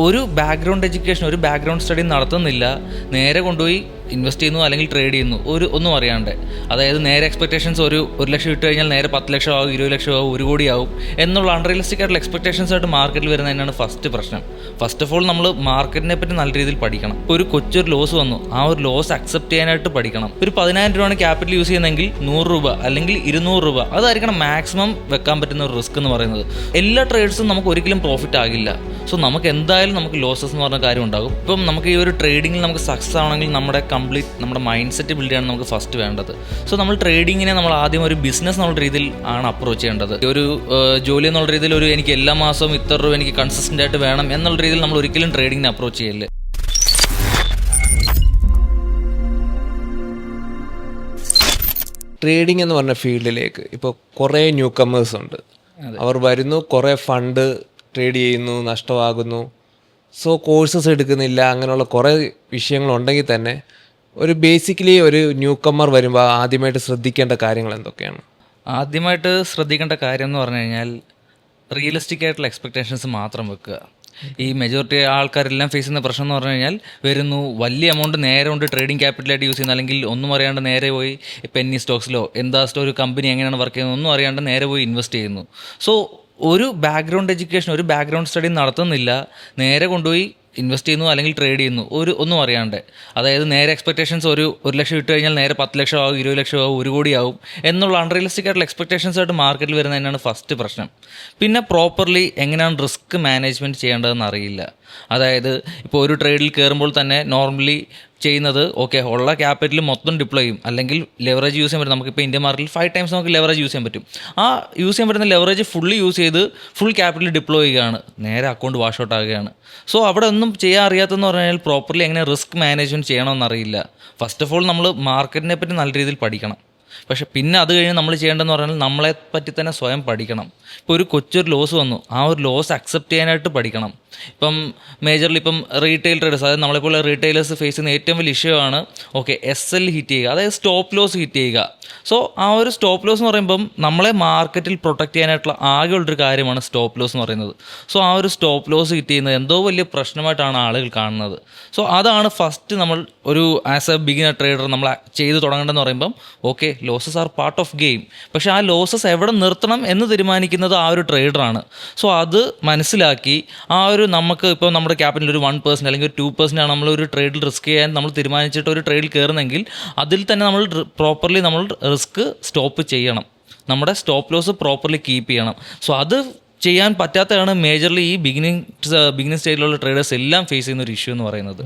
ഒരു background education, ഒരു background study നടത്തുന്നില്ല, നേരെ കൊണ്ടുപോയി ഇൻവെസ്റ്റ് ചെയ്യുന്നു അല്ലെങ്കിൽ ട്രേഡ് ചെയ്യുന്നു, ഒന്നും അറിയാണ്ട്. അതായത് നേരെ എക്സ്പെക്ടേഷൻസ് ഒരു ലക്ഷം ഇട്ട് കഴിഞ്ഞാൽ നേരെ 10 ലക്ഷം ആവും, 20 ലക്ഷം ആവും, 1 കോടി ആവും എന്നുള്ള അൺറിയലിസ്റ്റിക് ആയിട്ടുള്ള എക്സ്പെക്ടേഷൻസ് ആയിട്ട് മാർക്കറ്റിൽ വരുന്നത് തന്നെയാണ് ഫസ്റ്റ് പ്രശ്നം. ഫസ്റ്റ് ഓഫ് ഓൾ നമ്മൾ മാർക്കറ്റിനെ പറ്റി നല്ല രീതിയിൽ പഠിക്കണം. ഒരു കൊച്ചൊരു ലോസ് വന്നു, ആ ഒരു ലോസ് അക്സെപ്റ്റ് ചെയ്യാനായിട്ട് പഠിക്കണം. ഒരു 10,000 രൂപയാണ് ക്യാപിറ്റൽ യൂസ് ചെയ്യുന്നതെങ്കിൽ 100 രൂപ അല്ലെങ്കിൽ 200 രൂപ അതായിരിക്കണം മാക്സിമം വെക്കാൻ പറ്റുന്ന ഒരു റിസ്ക് എന്ന് പറയുന്നത്. എല്ലാ ട്രേഡ്സും നമുക്ക് ഒരിക്കലും പ്രോഫിറ്റ് ആകില്ല. സോ നമുക്ക് എന്തായാലും നമുക്ക് ലോസസ് എന്ന് പറഞ്ഞ കാര്യം ഉണ്ടാകും. ഇപ്പം നമുക്ക് ഈ ഒരു ട്രേഡിങ്ങിൽ നമുക്ക് സക്സസ് ആവണമെങ്കിൽ നമ്മുടെ മൈൻഡ് സെറ്റ് ബിൽഡ് ചെയ്യാണ് നമുക്ക് ഫസ്റ്റ് വേണ്ടത്. സോ നമ്മൾ ട്രേഡിങ്ങിനെ നമ്മൾ ആദ്യം ഒരു ബിസിനസ് എന്നുള്ള രീതിയിൽ ആണ് അപ്രോച്ച് ചെയ്യേണ്ടത്. ഒരു ജോലി എന്നുള്ള രീതിയിൽ എനിക്ക് എല്ലാ മാസവും ഇത്ര രൂപ എനിക്ക് കൺസിസ്റ്റന്റ് ആയിട്ട് വേണം എന്നുള്ള രീതിയിൽ നമ്മൾ ഒരിക്കലും ട്രേഡിങ്ങിനെ അപ്രോച്ച് ചെയ്യില്ല. ട്രേഡിംഗ് എന്ന് പറഞ്ഞ ഫീൽഡിലേക്ക് ഇപ്പോൾ കുറേ ന്യൂ കമേഴ്സ് ഉണ്ട്. അവർ വരുന്നു, കുറേ ഫണ്ട് ട്രേഡ് ചെയ്യുന്നു, നഷ്ടമാകുന്നു. സോ കോഴ്സസ് എടുക്കുന്നില്ല. അങ്ങനെയുള്ള കുറേ വിഷയങ്ങളുണ്ടെങ്കിൽ തന്നെ ബേസിക്കലി ഒരു ന്യൂ കമ്മർ വരുമ്പോൾ ആദ്യമായിട്ട് ശ്രദ്ധിക്കേണ്ട കാര്യങ്ങൾ എന്തൊക്കെയാണ്? ആദ്യമായിട്ട് ശ്രദ്ധിക്കേണ്ട കാര്യം എന്ന് പറഞ്ഞു കഴിഞ്ഞാൽ റിയലിസ്റ്റിക് ആയിട്ടുള്ള എക്സ്പെക്ടേഷൻസ് മാത്രം വെക്കുക. ഈ മെജോറിറ്റി ആൾക്കാരെല്ലാം ഫേസ് ചെയ്യുന്ന പ്രശ്നം എന്ന് പറഞ്ഞു കഴിഞ്ഞാൽ വരുന്നു, വലിയ എമൗണ്ട് നേരെ കൊണ്ട് ട്രേഡിംഗ് ക്യാപിറ്റലായിട്ട് യൂസ് ചെയ്യുന്നു, അല്ലെങ്കിൽ ഒന്നും അറിയാണ്ട് നേരെ പോയി പെന്നി സ്റ്റോക്സിലോ ഒരു കമ്പനി എങ്ങനെയാണ് വർക്ക് ചെയ്യുന്നത് ഒന്നും അറിയാണ്ട് നേരെ പോയി ഇൻവെസ്റ്റ് ചെയ്യുന്നു. സോ ഒരു ബാക്ക്ഗ്രൗണ്ട് എഡ്യൂക്കേഷൻ, ഒരു ബാക്ക്ഗ്രൗണ്ട് സ്റ്റഡി നടത്തുന്നില്ല, നേരെ കൊണ്ടുപോയി ഇൻവെസ്റ്റ് ചെയ്യുന്നു അല്ലെങ്കിൽ ട്രേഡ് ചെയ്യുന്നു ഒന്നും അറിയാണ്ട്. അതായത് നേരെ എക്സ്പെക്ടേഷൻസ് ഒരു ലക്ഷം ഇട്ട് കഴിഞ്ഞാൽ നേരെ 10 ലക്ഷം ആവും, 20 ലക്ഷം ആവും, 1 കോടി ആവും എന്നുള്ള അൺറിയലിസ്റ്റിക് ആയിട്ടുള്ള എക്സ്പെക്ടേഷൻസ് ആയിട്ട് മാർക്കറ്റിൽ വരുന്നത് തന്നെയാണ് ഫസ്റ്റ് പ്രശ്നം. പിന്നെ പ്രോപ്പർലി എങ്ങനെയാണ് റിസ്ക് മാനേജ്മെൻറ്റ് ചെയ്യേണ്ടതെന്ന് അറിയില്ല. അതായത് ഇപ്പോൾ ഒരു ട്രേഡിൽ കയറുമ്പോൾ തന്നെ നോർമലി ചെയ്യുന്നത് ഉള്ള ക്യാപിറ്റൽ മൊത്തം ഡിപ്ലോയ് ചെയ്യും, അല്ലെങ്കിൽ ലെവറേജ് യൂസ് ചെയ്യാൻ പറ്റും. നമുക്കിപ്പോൾ ഇന്ത്യൻ മാർക്കറ്റിൽ 5 ടൈംസ് നമുക്ക് ലെവറേജ് യൂസ് ചെയ്യാൻ പറ്റും. ആ യൂസ് ചെയ്യാൻ പറ്റുന്ന ലെവറേജ് ഫുള്ളി യൂസ് ചെയ്ത് ഫുൾ ക്യാപിറ്റൽ ഡിപ്ലോയ് ചെയ്യുകയാണ്, നേരെ അക്കൗണ്ട് വാഷ് ഔട്ട് ആകുകയാണ്. സോ അവിടെ ഒന്നും ചെയ്യാൻ അറിയാത്തതെന്ന് പറഞ്ഞാൽ പ്രോപ്പർലി എങ്ങനെ റിസ്ക് മാനേജ്മെൻറ്റ് ചെയ്യണമെന്ന് അറിയില്ല. ഫസ്റ്റ് ഓഫ് ഓൾ നമ്മൾ മാർക്കറ്റിനെ പറ്റി നല്ല രീതിയിൽ പഠിക്കണം. പക്ഷെ പിന്നെ അത് കഴിഞ്ഞ് നമ്മൾ ചെയ്യേണ്ടതെന്ന് പറഞ്ഞാൽ നമ്മളെ പറ്റി തന്നെ സ്വയം പഠിക്കണം. ഇപ്പോൾ ഒരു കൊച്ചൊരു ലോസ് വന്നു, ആ ഒരു ലോസ് അക്സെപ്റ്റ് ചെയ്യാനായിട്ട് പഠിക്കണം. ഇപ്പം മേജർലി റീറ്റെയിൽ ട്രേഡേഴ്സ്, അതായത് നമ്മളെപ്പോലെ റീറ്റെയിലേഴ്സ് ഫേസ് ചെയ്യുന്ന ഏറ്റവും വലിയ ഇഷ്യൂ ആണ് SL ഹിറ്റ് ചെയ്യുക, അതായത് സ്റ്റോപ്പ് ലോസ് ഹിറ്റ് ചെയ്യുക. സോ ആ ഒരു സ്റ്റോപ്പ് ലോസ് എന്ന് പറയുമ്പം നമ്മളെ മാർക്കറ്റിൽ പ്രൊട്ടക്റ്റ് ചെയ്യാനായിട്ടുള്ള ആകെയുള്ളൊരു കാര്യമാണ് സ്റ്റോപ്പ് ലോസ് എന്ന് പറയുന്നത്. സോ ആ ഒരു സ്റ്റോപ്പ് ലോസ് ഹിറ്റ് ചെയ്യുന്നത് എന്തോ വലിയ പ്രശ്നമായിട്ടാണ് ആളുകൾ കാണുന്നത്. സോ അതാണ് ഫസ്റ്റ് നമ്മൾ ആസ് എ ബിഗിനർ ട്രേഡർ നമ്മൾ ചെയ്ത് തുടങ്ങേണ്ടതെന്ന് പറയുമ്പം losses are part of game. പക്ഷേ ആ ലോസസ് എവിടെ നിർത്തണം എന്ന് തീരുമാനിക്കുന്നത് ആ ഒരു ട്രേഡറാണ്. സോ അത് മനസ്സിലാക്കി നമുക്ക് ഇപ്പോൾ നമ്മുടെ ക്യാപിറ്റൽ ഒരു 1% അല്ലെങ്കിൽ 2% ആണ് നമ്മൾ ഒരു ട്രേഡിൽ റിസ്ക് ചെയ്യാൻ നമ്മൾ തീരുമാനിച്ചിട്ട് ഒരു ട്രേഡിൽ കയറുന്നെങ്കിൽ അതിൽ തന്നെ നമ്മൾ പ്രോപ്പർലി നമ്മൾ റിസ്ക് സ്റ്റോപ്പ് ചെയ്യണം, നമ്മുടെ സ്റ്റോപ്പ് ലോസ് പ്രോപ്പർലി കീപ്പ് ചെയ്യണം. സോ അത് ചെയ്യാൻ പറ്റാത്തതാണ് മേജർലി ഈ ബിഗിനിങ് സ്റ്റേജിലുള്ള ട്രേഡേഴ്സ് എല്ലാം ഫേസ് ചെയ്യുന്ന ഒരു ഇഷ്യൂ എന്ന് പറയുന്നത്.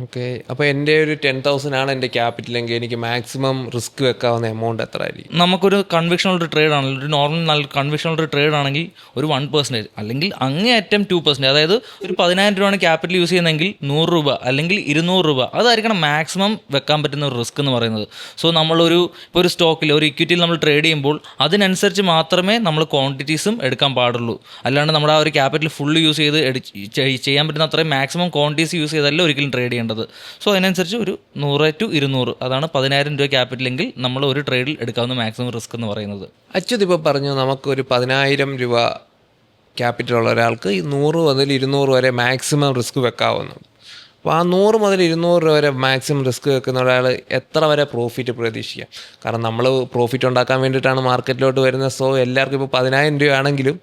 അപ്പോൾ എൻ്റെ ഒരു 10,000 ആണ് എൻ്റെ ക്യാപിറ്റലെങ്കിൽ എനിക്ക് മാക്സിമം റിസ്ക് വെക്കാവുന്ന എമൗണ്ട് എത്ര ആയിരിക്കും? നമുക്കൊരു കൺവിക്ഷനുള്ള ട്രേഡ് ആണെങ്കിൽ, ഒരു നോർമൽ നല്ല കൺവിക്ഷനുള്ള ട്രേഡ് ആണെങ്കിൽ ഒരു 1% അല്ലെങ്കിൽ അങ്ങേയറ്റം 2%. അതായത് ഒരു 10,000 രൂപയാണ് ക്യാപിറ്റൽ യൂസ് ചെയ്യുന്നതെങ്കിൽ 100 രൂപ അല്ലെങ്കിൽ 200 രൂപ അതായിരിക്കണം മാക്സിമം വെക്കാൻ പറ്റുന്ന ഒരു റിസ്ക് എന്ന് പറയുന്നത്. സോ നമ്മളൊരു സ്റ്റോക്കിൽ ഒരു ഇക്വിറ്റിയിൽ നമ്മൾ ട്രേഡ് ചെയ്യുമ്പോൾ അതിനനുസരിച്ച് മാത്രമേ നമ്മൾ ക്വാണ്ടിറ്റീസും എടുക്കാൻ പാടുള്ളൂ. അല്ലാണ്ട് നമ്മുടെ ആ ഒരു ക്യാപിറ്റൽ ഫുള്ള് യൂസ് ചെയ്ത് ചെയ്യാൻ പറ്റുന്ന അത്രയും മാക്സിമം ക്വാണ്ടിറ്റീസ് യൂസ് ചെയ്തല്ല ഒരിക്കലും ട്രേഡ് ചെയ്യേണ്ടത്. സോ അതിനനുസരിച്ച് ഒരു 100 to 200 അതാണ് 10,000 രൂപ ക്യാപിറ്റലെങ്കിൽ നമ്മൾ ഒരു ട്രേഡിൽ എടുക്കാവുന്ന മാക്സിമം റിസ്ക് എന്ന് പറയുന്നത്. അച്യുത് ഇപ്പോൾ പറഞ്ഞു നമുക്കൊരു 10,000 രൂപ ക്യാപിറ്റൽ ഉള്ള ഒരാൾക്ക് 100 മുതൽ 200 വരെ മാക്സിമം റിസ്ക് വെക്കാവുന്നു. അപ്പോൾ ആ 100 മുതൽ 200 രൂപ വരെ മാക്സിമം റിസ്ക് വെക്കുന്ന ഒരാൾ എത്ര വരെ പ്രോഫിറ്റ് പ്രതീക്ഷിക്കാം? കാരണം നമ്മൾ പ്രോഫിറ്റ് ഉണ്ടാക്കാൻ വേണ്ടിയിട്ടാണ് മാർക്കറ്റിലോട്ട് വരുന്നത്. സോ എല്ലാവർക്കും ഇപ്പോൾ 10,000 രൂപ ആണെങ്കിലും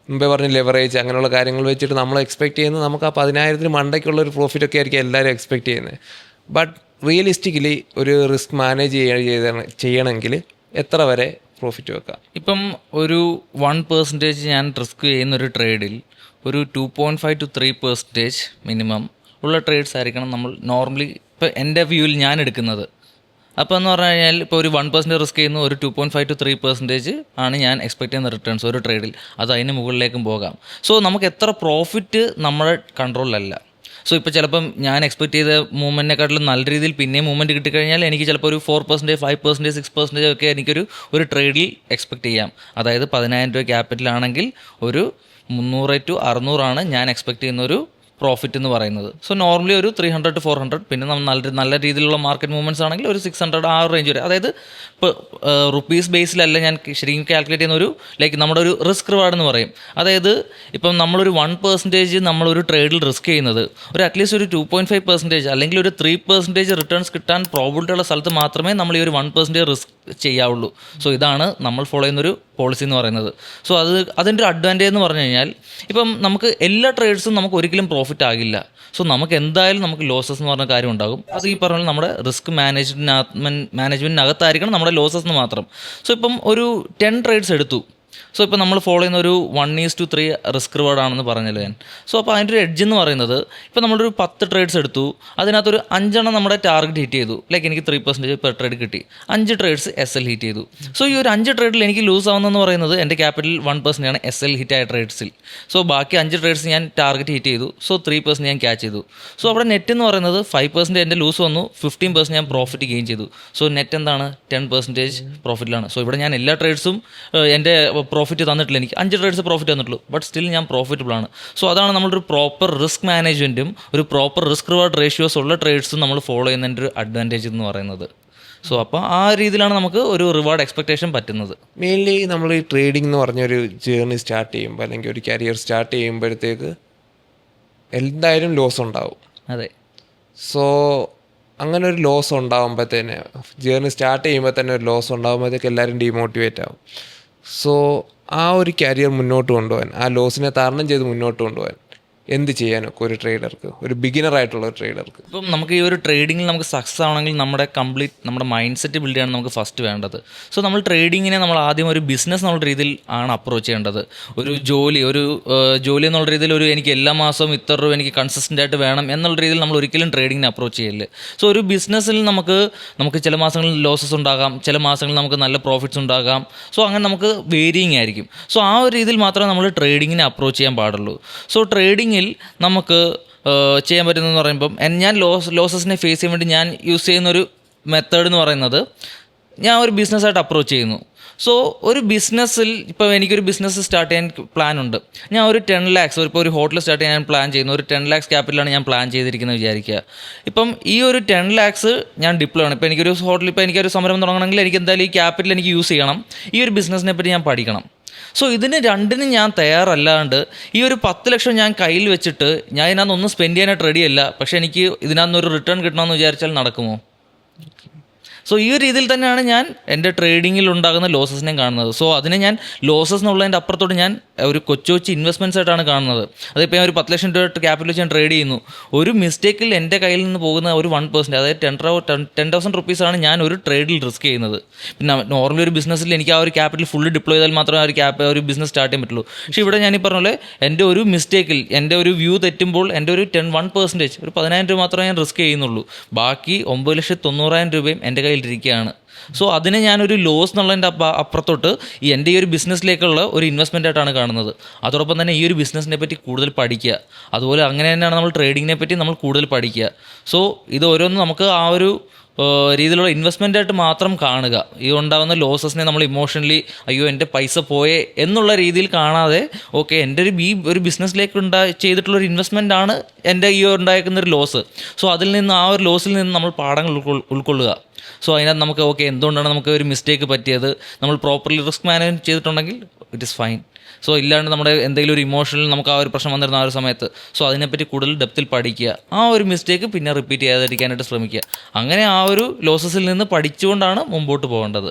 മുമ്പേ പറഞ്ഞ ലെവറേജ് അങ്ങനെയുള്ള കാര്യങ്ങൾ വെച്ചിട്ട് നമ്മൾ എക്സ്പെക്ട് ചെയ്യുന്നത് നമുക്ക് ആ 10,000 മണ്ടയ്ക്കുള്ള ഒരു പ്രോഫിറ്റൊക്കെ ആയിരിക്കും എല്ലാവരും എക്സ്പെക്ട് ചെയ്യുന്നത്. ബട്ട് റിയലിസ്റ്റിക്കലി ഒരു റിസ്ക് മാനേജ് ചെയ്യണമെങ്കിൽ എത്ര വരെ പ്രോഫിറ്റ് വെക്കാം? ഇപ്പം ഒരു 1% ഞാൻ റിസ്ക് ചെയ്യുന്നൊരു ട്രേഡിൽ ഒരു 2.5 to 3% മിനിമം ഉള്ള ട്രേഡ്സ് ആയിരിക്കണം നമ്മൾ നോർമലി ഇപ്പോൾ എൻ്റെ വ്യൂവിൽ ഞാൻ എടുക്കുന്നത്. അപ്പോൾ എന്ന് പറഞ്ഞു കഴിഞ്ഞാൽ ഇപ്പോൾ ഒരു 1% റിസ്ക് ചെയ്യുന്നു, ഒരു 2.5 to 3% ആണ് ഞാൻ എക്സ്പെക്ട് ചെയ്യുന്ന റിട്ടേൺസ് ഒരു ട്രേഡിൽ. അത് അതിന് മുകളിലേക്കും പോകാം. സോ നമുക്ക് എത്ര പ്രോഫിറ്റ് നമ്മുടെ കൺട്രോളിലല്ല. സോ ഇപ്പോൾ ചിലപ്പം ഞാൻ എക്സ്പെക്ട് ചെയ്ത മൂവ്മെൻറ്റിനെക്കാട്ടിലും നല്ല രീതിയിൽ പിന്നെയും മൂവ്മെൻറ്റ് കിട്ടിക്കഴിഞ്ഞാൽ എനിക്ക് ചിലപ്പോൾ ഒരു 4%, 5%, 6% ഒക്കെ എനിക്കൊരു ട്രേഡിൽ എക്സ്പെക്ട് ചെയ്യാം. അതായത് 10,000 രൂപ ക്യാപിറ്റലാണെങ്കിൽ ഒരു 300 to 600 ആണ് ഞാൻ എക്സ്പെക്ട് ചെയ്യുന്ന ഒരു പ്രോഫിറ്റ് എന്ന് പറയുന്നത്. സോ നോർമലി ഒരു 300 to 400, പിന്നെ നല്ല രീതിയിലുള്ള മാർക്കറ്റ് മൂവ്മെൻറ്റ്സ് ആണെങ്കിൽ ഒരു 600 ആ റേഞ്ച് വരെ. അതായത് ഇപ്പോൾ റുപ്പീസ് ബേസിലല്ല ഞാൻ ശരിക്കും കാൽക്കുലേറ്റ് ചെയ്യുന്ന ഒരു ലൈക്ക് നമ്മുടെ ഒരു റിസ്ക് റിവാർഡ് എന്ന് പറയും. അതായത് ഇപ്പം നമ്മളൊരു 1% നമ്മളൊരു ട്രേഡിൽ റിസ്ക് ചെയ്യുന്നത് ഒരു അറ്റ്ലീസ്റ്റ് ഒരു 2.5% അല്ലെങ്കിൽ ഒരു 3% റിട്ടേൺസ് കിട്ടാൻ പ്രോബിലിറ്റി ഉള്ള സ്ഥലത്ത് മാത്രമേ നമ്മൾ ഈ ഒരു 1% റിസ്ക് ചെയ്യാവുള്ളൂ. സോ ഇതാണ് നമ്മൾ ഫോളോ ചെയ്യുന്നൊരു പോളിസി എന്ന് പറയുന്നത്. സോ അതിൻ്റെ ഒരു അഡ്വാൻറ്റേജ് എന്ന് പറഞ്ഞു കഴിഞ്ഞാൽ ഇപ്പം നമുക്ക് എല്ലാ ട്രേഡ്സും നമുക്ക് ഒരിക്കലും പ്രോഫിറ്റ് ആകില്ല. സോ നമുക്ക് എന്തായാലും നമുക്ക് ലോസസ് എന്ന് പറഞ്ഞ കാര്യം ഉണ്ടാകും. അത് ഈ പറഞ്ഞ നമ്മുടെ റിസ്ക് മാനേജ്മെൻറ്റിനകത്തായിരിക്കണം നമ്മുടെ ലോസസ് എന്ന് മാത്രം. സോ ഇപ്പം ഒരു 10 ട്രേഡ്സ് എടുത്തു. സോ ഇപ്പോൾ നമ്മൾ ഫോളോ ചെയ്യുന്ന ഒരു 1:3 റിസ്ക് റിവാർഡ് ആണെന്ന് പറഞ്ഞല്ലോ ഞാൻ. സോ അപ്പോൾ അതിൻ്റെ ഒരു എഡ്ജ് എന്ന് പറയുന്നത് ഇപ്പോൾ നമ്മളൊരു 10 ട്രേഡ്സ് എടുത്തു, അതിനകത്തൊരു 5 നമ്മുടെ ടാർഗറ്റ് ഹിറ്റ് ചെയ്തു. ലൈക്ക് എനിക്ക് 3% പെർ ട്രേഡ് കിട്ടി. 5 ട്രേഡ്സ് SL ഹിറ്റ് ചെയ്തു. സോ ഈ ഒരു 5 ട്രേഡിൽ എനിക്ക് ലൂസ് ആവുന്നതെന്ന് പറയുന്നത് എൻ്റെ ക്യാപിറ്റൽ 1% ആണ് SL ഹിറ്റായ ട്രേഡ്സിൽ. സോ ബാക്കി 5 ട്രേഡ്സ് ഞാൻ ടാർഗറ്റ് ഹിറ്റ് ചെയ്തു. സോ 3% ഞാൻ ക്യാച്ച് ചെയ്തു. സോ അവിടെ നെറ്റ് എന്ന് പറയുന്നത് 5% എൻ്റെ ലൂസ് വന്നു, 15% ഞാൻ പ്രോഫിറ്റ് ഗെയിൻ ചെയ്തു. സോ നെറ്റ് എന്താണ് 10% പ്രോഫിറ്റിലാണ്. സോ ഇവിടെ ഞാൻ എല്ലാ ട്രേഡ്സും എൻ്റെ പ്രോഫിറ്റ് തന്നിട്ടില്ല, എനിക്ക് 5 ട്രേഡ്സ് പ്രോഫിറ്റ് തന്നിട്ടുള്ളൂ, ബട്ട് സ്റ്റിൽ ഞാൻ പ്രോഫിറ്റബിൾ ആണ്. സോ അതാണ് നമ്മളൊരു പ്രോപ്പർ റിസ്ക് മാനേജ്മെൻറ്റും ഒരു പ്രോപ്പർ റിസ്ക് റിവാർഡ് റേഷ്യോസ് ഉള്ള ട്രേഡ്സും നമ്മൾ ഫോളോ ചെയ്യുന്നതിൻ്റെ ഒരു അഡ്വാൻറ്റേജ് എന്ന് പറയുന്നത്. സോ അപ്പോൾ ആ രീതിയിലാണ് നമുക്ക് ഒരു റിവാർഡ് എക്സ്പെക്റ്റേഷൻ പറ്റുന്നത്. മെയിൻലി നമ്മൾ ഈ ട്രേഡിംഗ് എന്ന് പറഞ്ഞൊരു ജേർണി സ്റ്റാർട്ട് ചെയ്യുമ്പോൾ അല്ലെങ്കിൽ ഒരു കരിയർ സ്റ്റാർട്ട് ചെയ്യുമ്പോഴത്തേക്ക് എന്തായാലും ലോസ് ഉണ്ടാവും. അതെ. സോ അങ്ങനെ ഒരു ലോസ് ഉണ്ടാകുമ്പോഴത്തേന് ജേർണി സ്റ്റാർട്ട് ചെയ്യുമ്പോൾ തന്നെ ഒരു ലോസ് ഉണ്ടാകുമ്പോഴത്തേക്ക് എല്ലാവരും ഡീമോട്ടിവേറ്റ് ആവും. സോ ആ ഒരു കരിയർ മുന്നോട്ട് കൊണ്ടുപോകാൻ, ആ ലോസിനെ തരണം ചെയ്ത് മുന്നോട്ട് കൊണ്ടുപോകാൻ എന്ത് ചെയ്യാനൊക്കെ ഒരു ട്രേഡർക്ക്, ഒരു ബിഗിനർ ആയിട്ടുള്ള ഒരു ട്രേഡർക്ക്? ഇപ്പം നമുക്ക് ഈ ഒരു ട്രേഡിങ്ങിൽ നമുക്ക് സക്സസ് ആവണമെങ്കിൽ നമ്മുടെ മൈൻഡ് സെറ്റ് ബിൽഡ് ചെയ്യാണ് നമുക്ക് ഫസ്റ്റ് വേണ്ടത്. സോ നമ്മൾ ട്രേഡിങ്ങിനെ നമ്മൾ ആദ്യം ഒരു ബിസിനസ് എന്നുള്ള രീതിയിൽ ആണ് അപ്രോച്ച് ചെയ്യേണ്ടത്. ഒരു ജോലി എന്നുള്ള രീതിയിൽ എനിക്ക് എല്ലാ മാസവും ഇത്ര രൂപ എനിക്ക് കൺസിസ്റ്റൻ്റ് ആയിട്ട് വേണം എന്നുള്ള രീതിയിൽ നമ്മൾ ഒരിക്കലും ട്രേഡിങ്ങിനെ അപ്രോച്ച് ചെയ്യില്ല. സോ ഒരു ബിസിനസ്സിൽ നമുക്ക് ചില മാസങ്ങളിൽ ലോസസ് ഉണ്ടാകാം, ചില മാസങ്ങളിൽ നമുക്ക് നല്ല പ്രോഫിറ്റ്സ് ഉണ്ടാകാം. സോ അങ്ങനെ നമുക്ക് വേരിയിങ് ആയിരിക്കും. സോ ആ ഒരു രീതിയിൽ മാത്രമേ നമ്മൾ ട്രേഡിങ്ങിനെ അപ്രോച്ച് ചെയ്യാൻ പാടുള്ളൂ. സോ ട്രേഡിങ്ങിൽ നമുക്ക് ചെയ്യാൻ പറ്റുന്നതെന്ന് പറയുമ്പം ഞാൻ ലോസസിനെ ഫേസ് ചെയ്യാൻ വേണ്ടി ഞാൻ യൂസ് ചെയ്യുന്നൊരു മെത്തേഡ് എന്ന് പറയുന്നത്, ഞാൻ ഒരു ബിസിനസ്സായിട്ട് അപ്രോച്ച് ചെയ്യുന്നു. സോ ഒരു ബിസിനസ്സിൽ ഇപ്പോൾ എനിക്കൊരു ബിസിനസ് സ്റ്റാർട്ട് ചെയ്യാൻ പ്ലാൻ ഉണ്ട്. ഞാൻ ഒരു 10 lakhs ഇപ്പോൾ ഒരു ഹോട്ടൽ സ്റ്റാർട്ട് ചെയ്യാൻ പ്ലാൻ ചെയ്യുന്നു. ഒരു 10 lakhs ക്യാപിറ്റലാണ് ഞാൻ പ്ലാൻ ചെയ്തിരിക്കുന്നത് വിചാരിക്കുക. ഇപ്പം ഈ ഒരു 10 lakhs ഞാൻ ഡിപ്ലോയ് ആണ്. ഇപ്പോൾ എനിക്കൊരു ഹോട്ടലിൽ ഇപ്പോൾ എനിക്കൊരു സംരംഭം തുടങ്ങണമെങ്കിൽ എനിക്ക് എന്തായാലും ഈ ക്യാപിറ്റൽ എനിക്ക് യൂസ് ചെയ്യണം. ഈ ഒരു ബിസിനസ്സിനെ പറ്റി ഞാൻ പഠിക്കണം. സോ ഇതിന് രണ്ടിനും ഞാൻ തയ്യാറല്ലാണ്ട് ഈ ഒരു 10 ലക്ഷം ഞാൻ കയ്യിൽ വെച്ചിട്ട് ഞാൻ ഇതിനകത്തൊന്നും സ്പെൻഡ് ചെയ്യാനായിട്ട് റെഡിയല്ല, പക്ഷേ എനിക്ക് ഇതിനകത്തൊരു റിട്ടേൺ കിട്ടണമെന്ന് വിചാരിച്ചാൽ നടക്കുമോ? സോ ഈ ഒരു രീതിയിൽ തന്നെയാണ് ഞാൻ എൻ്റെ ട്രേഡിങ്ങിൽ ഉണ്ടാകുന്ന ലോസസിനെ കാണുന്നത്. സോ അതിനെ ഞാൻ ലോസസ് എന്നുള്ളതിൻ്റെ അപ്പുറത്തോട്ട് ഞാൻ ഒരു കൊച്ചു ഇൻവെസ്റ്റ്മെൻറ്റ്സ് ആയിട്ടാണ് കാണുന്നത്. അതിപ്പോൾ ഞാൻ ഒരു 10 ലക്ഷം രൂപ ക്യാപിറ്റൽ വെച്ച് ഞാൻ ട്രേഡ് ചെയ്യുന്നു. ഒരു മിസ്റ്റേക്കിൽ എൻ്റെ കയ്യിൽ നിന്ന് പോകുന്ന ഒരു 1%, അതായത് 10,000 റുപ്പീസാണ് ഞാൻ ഒരു ട്രേഡിൽ റിസ്ക് ചെയ്യുന്നത്. പിന്നെ നോർമലി ഒരു ബിസിനസ്സിൽ എനിക്ക് ആ ഒരു ക്യാപിറ്റൽ ഫുള്ള് ഡിപ്ലോയ് ചെയ്താൽ മാത്രമേ ഒരു ബിസിനസ് സ്റ്റാർട്ട് ചെയ്യാൻ പറ്റുള്ളൂ. പക്ഷേ ഇവിടെ ഞാൻ ഈ പറഞ്ഞ പോലെ എൻ്റെ ഒരു മിസ്റ്റേക്കിൽ എൻ്റെ ഒരു വ്യൂ തെറ്റുമ്പോൾ എൻ്റെ ഒരു 1% ഒരു 10,000 രൂപ മാത്രമേ ഞാൻ റിസ്ക് ചെയ്യുന്നുള്ളൂ. ബാക്കി 9,90,000 രൂപയും എൻ്റെ കയ്യിലിരിക്കുകയാണ്. സോ അതിനെ ഞാനൊരു ലോസ് എന്നുള്ളതിൻ്റെ അപ്പുറത്തോട്ട് എൻ്റെ ഈ ഒരു ബിസിനസ്സിലേക്കുള്ള ഒരു ഇൻവെസ്റ്റ്മെൻ്റ് ആയിട്ടാണ് കാണുന്നത്. അതോടൊപ്പം തന്നെ ഈ ഒരു ബിസിനസ്സിനെ പറ്റി കൂടുതൽ പഠിക്കുക. അതുപോലെ അങ്ങനെ തന്നെയാണ് നമ്മൾ ട്രേഡിങ്ങിനെ പറ്റി നമ്മൾ കൂടുതൽ പഠിക്കുക. സോ ഇത് ഓരോന്നും നമുക്ക് ആ ഒരു രീതിയിലുള്ള ഇൻവെസ്റ്റ്മെൻ്റ് ആയിട്ട് മാത്രം കാണുക. ഈ ഉണ്ടാകുന്ന ലോസസിനെ നമ്മൾ ഇമോഷണലി അയ്യോ എൻ്റെ പൈസ പോയേ എന്നുള്ള രീതിയിൽ കാണാതെ, ഓക്കെ എൻ്റെ ഒരു ബിസിനസ്സിലേക്ക് ചെയ്തിട്ടുള്ളൊരു ഇൻവെസ്റ്റ്മെൻ്റ് ആണ് എൻ്റെ ഈ ഉണ്ടായിരിക്കുന്നൊരു ലോസ്. സോ അതിൽ നിന്ന് ആ ഒരു ലോസിൽ നിന്ന് നമ്മൾ പാഠങ്ങൾ ഉൾക്കൊള്ളുക. സോ അതിനകത്ത് നമുക്ക് ഓക്കെ എന്തുകൊണ്ടാണ് നമുക്ക് ഒരു മിസ്റ്റേക്ക് പറ്റിയത്, നമ്മൾ പ്രോപ്പർലി റിസ്ക് മാനേജ് ചെയ്തിട്ടുണ്ടെങ്കിൽ ഇറ്റ് ഈസ് ഫൈൻ. സോ ഇല്ലാണ്ട് നമ്മുടെ എന്തെങ്കിലും ഒരു ഇമോഷണൽ നമുക്ക് ആ ഒരു പ്രശ്നം വന്നിരുന്ന ആ ഒരു സമയത്ത് സോ അതിനെപ്പറ്റി കൂടുതൽ ഡെപ്തിൽ പഠിക്കുക. ആ ഒരു മിസ്റ്റേക്ക് പിന്നെ റിപ്പീറ്റ് ചെയ്യാതിരിക്കാനായിട്ട് ശ്രമിക്കുക. അങ്ങനെ ആ ഒരു ലോസസിൽ നിന്ന് പഠിച്ചുകൊണ്ടാണ് മുമ്പോട്ട് പോകേണ്ടത്.